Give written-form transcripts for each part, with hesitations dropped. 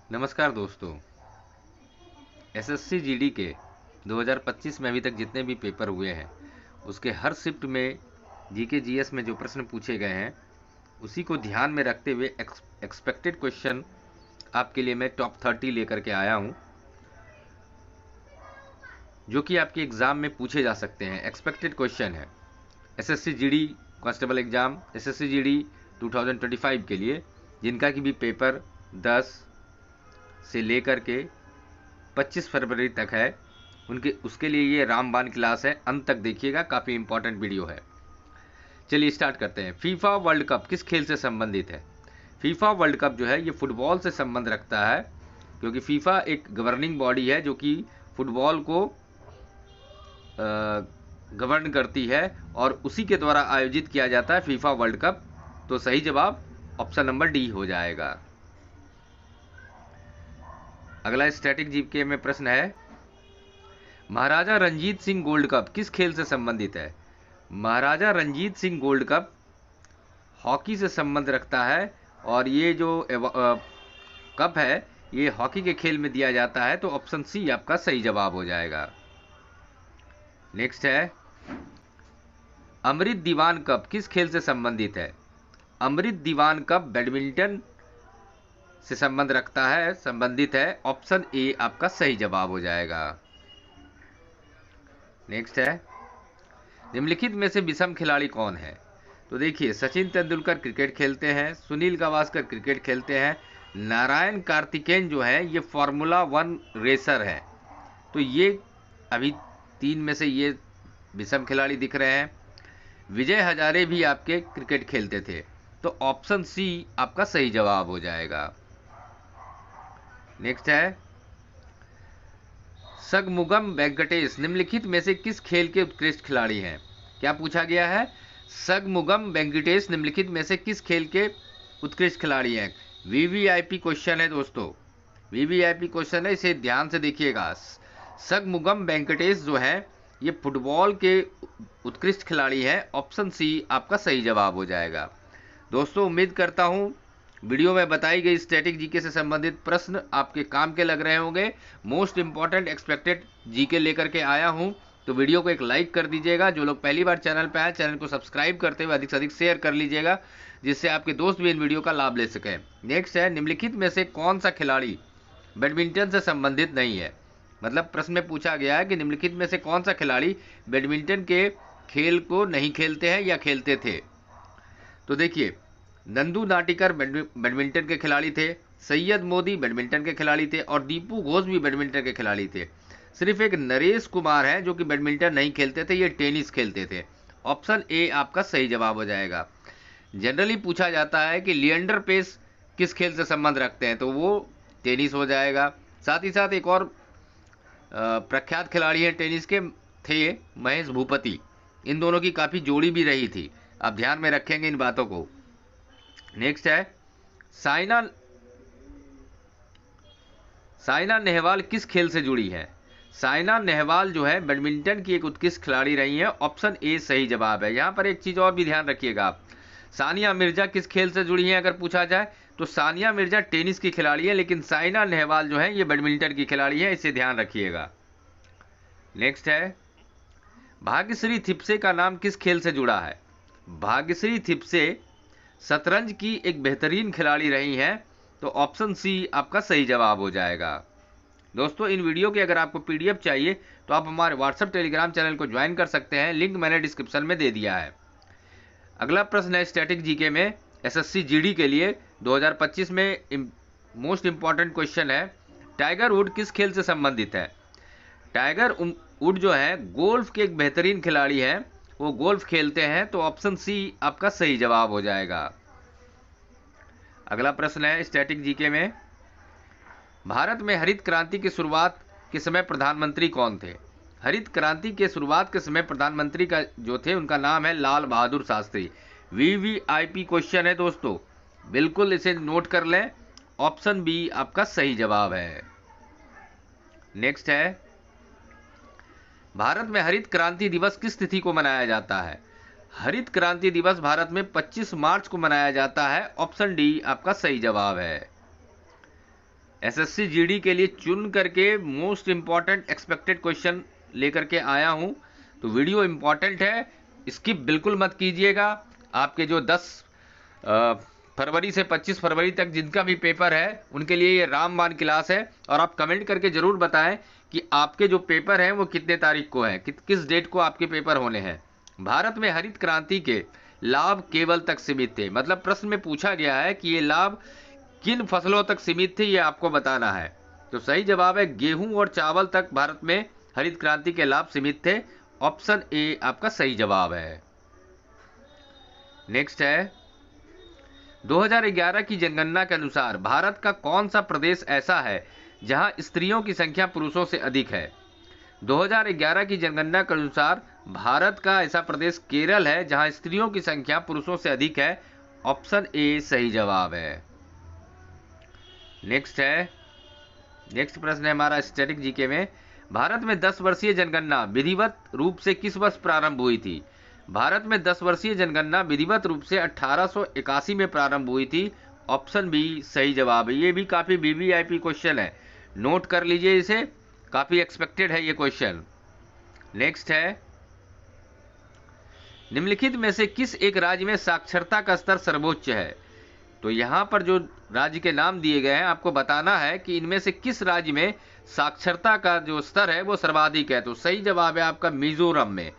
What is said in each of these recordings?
नमस्कार दोस्तों। SSC GD के 2025 में अभी तक जितने भी पेपर हुए हैं उसके हर शिफ्ट में जीके जीएस में जो प्रश्न पूछे गए हैं उसी को ध्यान में रखते हुए एक्सपेक्टेड क्वेश्चन आपके लिए मैं टॉप 30 लेकर के आया हूं, जो कि आपके एग्ज़ाम में पूछे जा सकते हैं। एक्सपेक्टेड क्वेश्चन है SSC GD constable exam, SSC GD 2025 के लिए, जिनका कि भी पेपर 10 से लेकर के 25 फरवरी तक है। उसके लिए ये रामबाण क्लास है, अंत तक देखिएगा, काफ़ी इंपॉर्टेंट वीडियो है। चलिए स्टार्ट करते हैं। फीफा वर्ल्ड कप किस खेल से संबंधित है? फीफा वर्ल्ड कप जो है ये फुटबॉल से संबंध रखता है, क्योंकि फीफा एक गवर्निंग बॉडी है जो कि फुटबॉल को गवर्न करती है और उसी के द्वारा आयोजित किया जाता है फीफा वर्ल्ड कप। तो सही जवाब ऑप्शन नंबर डी हो जाएगा। अगला स्टैटिक जीके में प्रश्न है, महाराजा रंजीत सिंह गोल्ड कप किस खेल से संबंधित है? Maharaja Ranjit Singh gold cup hockey से संबंध रखता है और ये जो कप है ये हॉकी के खेल में दिया जाता है, तो ऑप्शन सी आपका सही जवाब हो जाएगा। नेक्स्ट है, अमृत दीवान कप किस खेल से संबंधित है? अमृत दीवान कप बैडमिंटन से संबंध रखता है, संबंधित है। ऑप्शन ए आपका सही जवाब हो जाएगा। नेक्स्ट है, निम्नलिखित में से विषम खिलाड़ी कौन है? तो देखिए, सचिन तेंदुलकर क्रिकेट खेलते हैं, सुनील गावस्कर क्रिकेट खेलते हैं, नारायण कार्तिकेयन जो है ये फार्मूला 1 रेसर है। तो ये अभी 3 में से ये विषम खिलाड़ी दिख रहे हैं। विजय हजारे भी आपके क्रिकेट खेलते थे, तो ऑप्शन सी आपका सही जवाब हो जाएगा। नेक्स्ट है, शगमुगम वेंकटेश निम्नलिखित में से किस खेल के उत्कृष्ट खिलाड़ी हैं? क्या पूछा गया है? शगमुगम वेंकटेश निम्नलिखित में से किस खेल के उत्कृष्ट खिलाड़ी हैं? वीवीआईपी क्वेश्चन है दोस्तों, वीवीआईपी क्वेश्चन है, इसे ध्यान से देखिएगा। शगमुगम वेंकटेश जो है ये फुटबॉल के उत्कृष्ट खिलाड़ी हैं। ऑप्शन सी आपका सही जवाब हो जाएगा। दोस्तों, उम्मीद करता हूं वीडियो में बताई गई स्टैटिक जीके से संबंधित प्रश्न आपके काम के लग रहे होंगे। मोस्ट इंपॉर्टेंट एक्सपेक्टेड जीके लेकर के आया हूं, तो वीडियो को एक लाइक कर दीजिएगा। जो लोग पहली बार चैनल पर आए, चैनल को सब्सक्राइब करते हुए अधिक से अधिक शेयर कर लीजिएगा, जिससे आपके दोस्त भी इन वीडियो का लाभ ले सकें। नेक्स्ट है, निम्नलिखित में से कौन सा खिलाड़ी बैडमिंटन से संबंधित नहीं है? मतलब प्रश्न में पूछा गया है कि निम्नलिखित में से कौन सा खिलाड़ी बैडमिंटन के खेल को नहीं खेलते हैं या खेलते थे? तो देखिए, नंदू नाटिकर बैडमिंटन के खिलाड़ी थे, सैयद मोदी बैडमिंटन के खिलाड़ी थे और दीपू घोष भी बैडमिंटन के खिलाड़ी थे। सिर्फ एक नरेश कुमार हैं जो कि बैडमिंटन नहीं खेलते थे, ये टेनिस खेलते थे। ऑप्शन ए आपका सही जवाब हो जाएगा। जनरली पूछा जाता है कि लिएंडर पेस किस खेल से संबंध रखते हैं, तो वो टेनिस हो जाएगा। साथ ही साथ एक और प्रख्यात खिलाड़ी हैं टेनिस के, थे महेश भूपति। इन दोनों की काफ़ी जोड़ी भी रही थी, आप ध्यान में रखेंगे इन बातों को। नेक्स्ट है, साइना नेहवाल किस खेल से जुड़ी है? साइना नेहवाल जो है बैडमिंटन की एक उत्कृष्ट खिलाड़ी रही है। ऑप्शन ए सही जवाब है। यहाँ पर एक चीज़ और भी ध्यान रखिएगा आप, सानिया मिर्जा किस खेल से जुड़ी हैं अगर पूछा जाए तो सानिया मिर्जा टेनिस की खिलाड़ी है, लेकिन साइना नेहवाल जो है ये बैडमिंटन की खिलाड़ी है, इसे ध्यान रखिएगा। नेक्स्ट है, भाग्यश्री थिप्से का नाम किस खेल से जुड़ा है? भाग्यश्री थिप्से शतरंज की एक बेहतरीन खिलाड़ी रही हैं, तो ऑप्शन सी आपका सही जवाब हो जाएगा। दोस्तों, इन वीडियो के अगर आपको पीडीएफ चाहिए तो आप हमारे व्हाट्सएप टेलीग्राम चैनल को ज्वाइन कर सकते हैं, लिंक मैंने डिस्क्रिप्शन में दे दिया है। अगला प्रश्न है स्टैटिक जीके में एसएससी जीडी के लिए 2025 में मोस्ट इंपॉर्टेंट क्वेश्चन है, टाइगर वुड किस खेल से संबंधित है? टाइगर वुड जो है गोल्फ के एक बेहतरीन खिलाड़ी हैं, वो गोल्फ खेलते हैं, तो ऑप्शन सी आपका सही जवाब हो जाएगा। अगला प्रश्न है स्टैटिक जीके में, भारत में हरित क्रांति की शुरुआत के समय प्रधानमंत्री कौन थे? हरित क्रांति के शुरुआत के समय प्रधानमंत्री का जो थे उनका नाम है लाल बहादुर शास्त्री। वीवीआईपी क्वेश्चन है दोस्तों, बिल्कुल इसे नोट कर लें। ऑप्शन बी आपका सही जवाब है। नेक्स्ट है, भारत में हरित क्रांति दिवस किस तिथि को मनाया जाता है? हरित क्रांति दिवस भारत में 25 मार्च को मनाया जाता है। ऑप्शन डी आपका सही जवाब है। एसएससी जीडी के लिए चुन करके मोस्ट इंपॉर्टेंट एक्सपेक्टेड क्वेश्चन लेकर के आया हूं। तो वीडियो इंपॉर्टेंट है, स्किप बिल्कुल मत कीजिएगा। आपके जो 10 फरवरी से 25 फरवरी तक जिनका भी पेपर है उनके लिए ये रामबाण क्लास है। और आप कमेंट करके जरूर बताएं कि आपके जो पेपर हैं वो कितने तारीख को है, किस डेट को आपके पेपर होने हैं। भारत में हरित क्रांति के लाभ केवल तक सीमित थे, मतलब प्रश्न में पूछा गया है कि ये लाभ किन फसलों तक सीमित थे, ये आपको बताना है। तो सही जवाब है गेहूं और चावल तक भारत में हरित क्रांति के लाभ सीमित थे। ऑप्शन ए आपका सही जवाब है। नेक्स्ट है 2011 की जनगणना के अनुसार भारत का कौन सा प्रदेश ऐसा है जहां स्त्रियों की संख्या पुरुषों से अधिक है। 2011 की जनगणना के अनुसार भारत का ऐसा प्रदेश केरल है जहां स्त्रियों की संख्या पुरुषों से अधिक है। ऑप्शन ए सही जवाब है। नेक्स्ट प्रश्न है हमारा स्टैटिक जीके में, भारत में 10 वर्षीय जनगणना विधिवत रूप से किस वर्ष प्रारंभ हुई थी। भारत में 10 वर्षीय जनगणना विधिवत रूप से 1881 में प्रारंभ हुई थी। ऑप्शन बी सही जवाब है। ये भी काफी वीवीआईपी क्वेश्चन है, नोट कर लीजिए इसे, काफी एक्सपेक्टेड है ये क्वेश्चन। नेक्स्ट है निम्नलिखित में से किस एक राज्य में साक्षरता का स्तर सर्वोच्च है। तो यहां पर जो राज्य के नाम दिए गए हैं आपको बताना है कि इनमें से किस राज्य में साक्षरता का जो स्तर है वो सर्वाधिक है। तो सही जवाब है आपका मिजोरम में।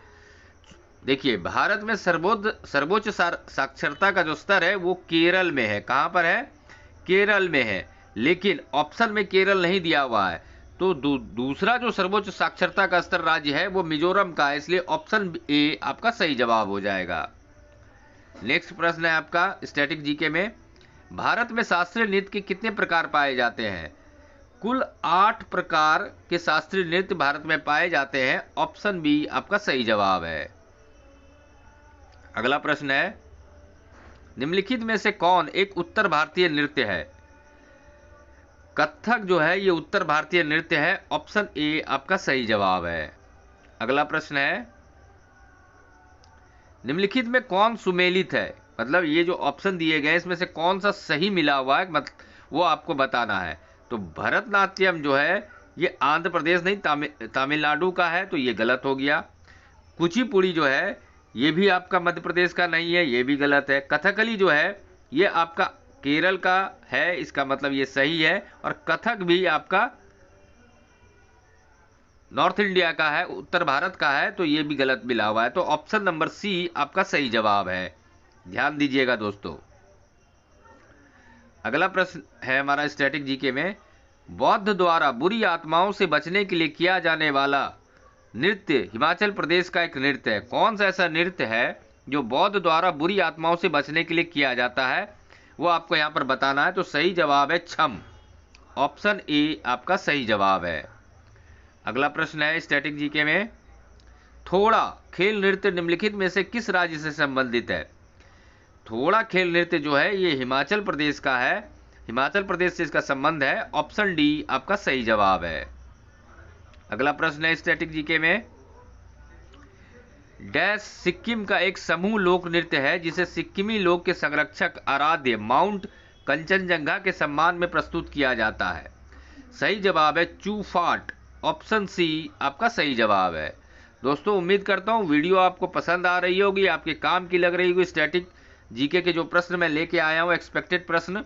देखिए भारत में सर्वोच्च साक्षरता का जो स्तर है वो केरल में है। कहां पर है? केरल में है, लेकिन ऑप्शन में केरल नहीं दिया हुआ है। तो दूसरा जो सर्वोच्च साक्षरता का स्तर राज्य है वो मिजोरम का है, इसलिए ऑप्शन ए आपका सही जवाब हो जाएगा। नेक्स्ट प्रश्न है आपका स्टैटिक जीके में, भारत में शास्त्रीय नृत्य के कितने प्रकार पाए जाते हैं। कुल 8 प्रकार के शास्त्रीय नृत्य भारत में पाए जाते हैं। ऑप्शन बी आपका सही जवाब है। अगला प्रश्न है निम्नलिखित में से कौन एक उत्तर भारतीय नृत्य है। कथक जो है ये उत्तर भारतीय नृत्य है। ऑप्शन ए आपका सही जवाब है। अगला प्रश्न है निम्नलिखित में कौन सुमेलित है, मतलब ये जो ऑप्शन दिए गए इसमें से कौन सा सही मिला हुआ है, मतलब वो आपको बताना है। तो भरतनाट्यम जो है ये आंध्र प्रदेश नहीं तमिलनाडु का है, तो ये गलत हो गया। कुचिपुड़ी जो है ये भी आपका मध्य प्रदेश का नहीं है, ये भी गलत है। कथकली जो है ये आपका केरल का है, इसका मतलब ये सही है। और कथक भी आपका नॉर्थ इंडिया का है, उत्तर भारत का है, तो ये भी गलत मिला हुआ है। तो ऑप्शन नंबर सी आपका सही जवाब है, ध्यान दीजिएगा दोस्तों। अगला प्रश्न है हमारा स्टैटिक जीके में, बौद्ध द्वारा बुरी आत्माओं से बचने के लिए किया जाने वाला नृत्य हिमाचल प्रदेश का एक नृत्य है। कौन सा ऐसा नृत्य है जो बौद्ध द्वारा बुरी आत्माओं से बचने के लिए किया जाता है, वो आपको यहां पर बताना है। तो सही जवाब है छम। ऑप्शन ए आपका सही जवाब है। अगला प्रश्न है स्टैटिक जीके में, थोड़ा खेल नृत्य निम्नलिखित में से किस राज्य से संबंधित है। थोड़ा खेल नृत्य जो है ये हिमाचल प्रदेश का है, हिमाचल प्रदेश से इसका संबंध है। ऑप्शन डी आपका सही जवाब है। अगला प्रश्न है स्टैटिक जीके में, डैश सिक्किम का एक समूह लोक नृत्य है जिसे सिक्किमी लोक के संरक्षक आराध्य माउंट कंचनजंगा के सम्मान में प्रस्तुत किया जाता है। सही जवाब है चूफाट। ऑप्शन सी आपका सही जवाब है। दोस्तों उम्मीद करता हूं वीडियो आपको पसंद आ रही होगी, आपके काम की लग रही होगी। स्टैटिक जीके के जो प्रश्न मैं लेके आया हूं एक्सपेक्टेड प्रश्न,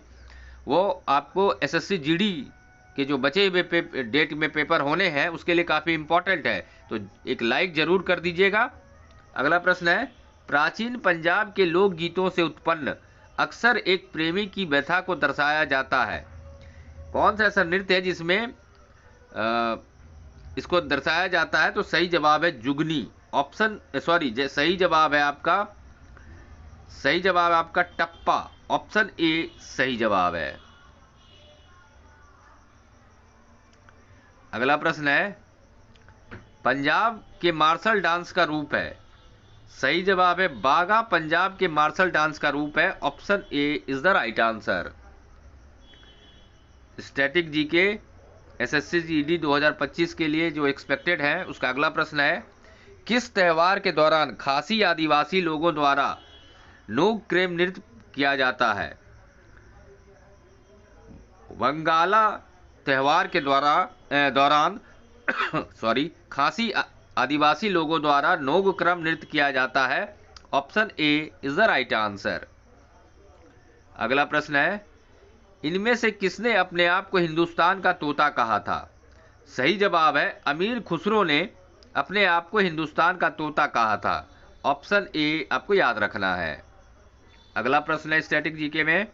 वो आपको एसएससी जीडी के जो बचे हुए डेट में पेपर होने हैं उसके लिए काफ़ी इंपॉर्टेंट है, तो एक लाइक जरूर कर दीजिएगा। अगला प्रश्न है, प्राचीन पंजाब के लोक गीतों से उत्पन्न अक्सर एक प्रेमी की व्यथा को दर्शाया जाता है। कौन सा ऐसा नृत्य है जिसमें इसको दर्शाया जाता है। तो सही जवाब है जुगनी। सही जवाब है आपका टप्पा। ऑप्शन ए सही जवाब है। अगला प्रश्न है, पंजाब के मार्शल डांस का रूप है। सही जवाब है बागा पंजाब के मार्शल डांस का रूप है। Option A is the right answer. Static GK SSC GD 2025 के लिए जो एक्सपेक्टेड है उसका अगला प्रश्न है, किस त्योहार के दौरान खासी आदिवासी लोगों द्वारा नोक क्रेम नृत्य किया जाता है। वंगाला त्यौहार के दौरान खासी आदिवासी लोगों द्वारा नोग क्रम नृत्य किया जाता है? Option A is the right answer. अगला प्रश्न है, इनमें से किसने अपने आप को हिंदुस्तान का तोता कहा था? सही जवाब है अमीर खुसरो ने अपने आप को हिंदुस्तान का तोता कहा था। ऑप्शन ए आपको याद रखना है। अगला प्रश्न है स्टैटिक जीके में,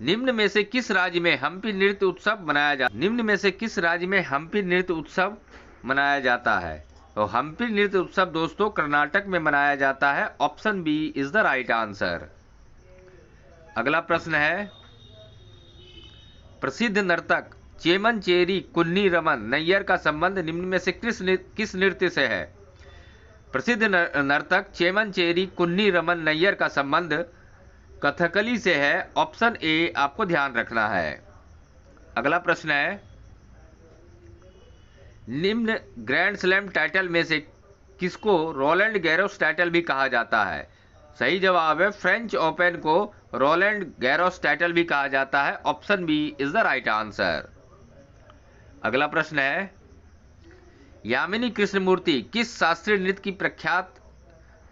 निम्न में से किस राज्य में हम्पी नृत्य उत्सव मनाया जाता है? तो हम्पी नृत्य उत्सव दोस्तों कर्नाटक में मनाया जाता है। Option B is the right answer. अगला प्रश्न है, प्रसिद्ध नर्तक चेमनचेरी कुन्नी रमन नैयर का संबंध निम्न में से किस नृत्य से है? प्रसिद्ध नर्तक चेमनचेरी कुन्नी रमन नैयर का संबंध कथकली से है। ऑप्शन ए आपको ध्यान रखना है। अगला प्रश्न है, निम्न ग्रैंड स्लैम टाइटल में से किसको रोलैंड गैरोस टाइटल भी कहा जाता है? सही जवाब है फ्रेंच ओपन को रोलैंड गैरोस टाइटल भी कहा जाता है। Option B is the right answer. अगला प्रश्न है, यामिनी कृष्णमूर्ति किस शास्त्रीय नृत्य की प्रख्यात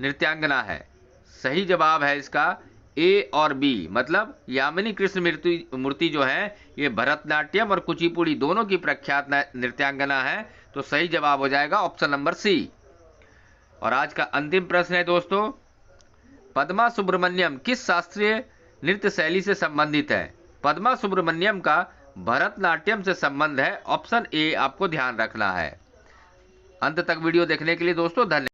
नृत्यांगना है? सही जवाब है इसका ए और बी, मतलब यामिनी कृष्णमूर्ति जो है ये भरतनाट्यम और कुचिपुड़ी दोनों की प्रख्यात नृत्यांगना है। तो सही जवाब हो जाएगा ऑप्शन नंबर सी। और आज का अंतिम प्रश्न है दोस्तों, पद्मा सुब्रमण्यम किस शास्त्रीय नृत्य शैली से संबंधित है? पद्मा सुब्रमण्यम का भरतनाट्यम से संबंध है। ऑप्शन ए आपको ध्यान रखना है। अंत तक वीडियो देखने के लिए दोस्तों धन्यवाद।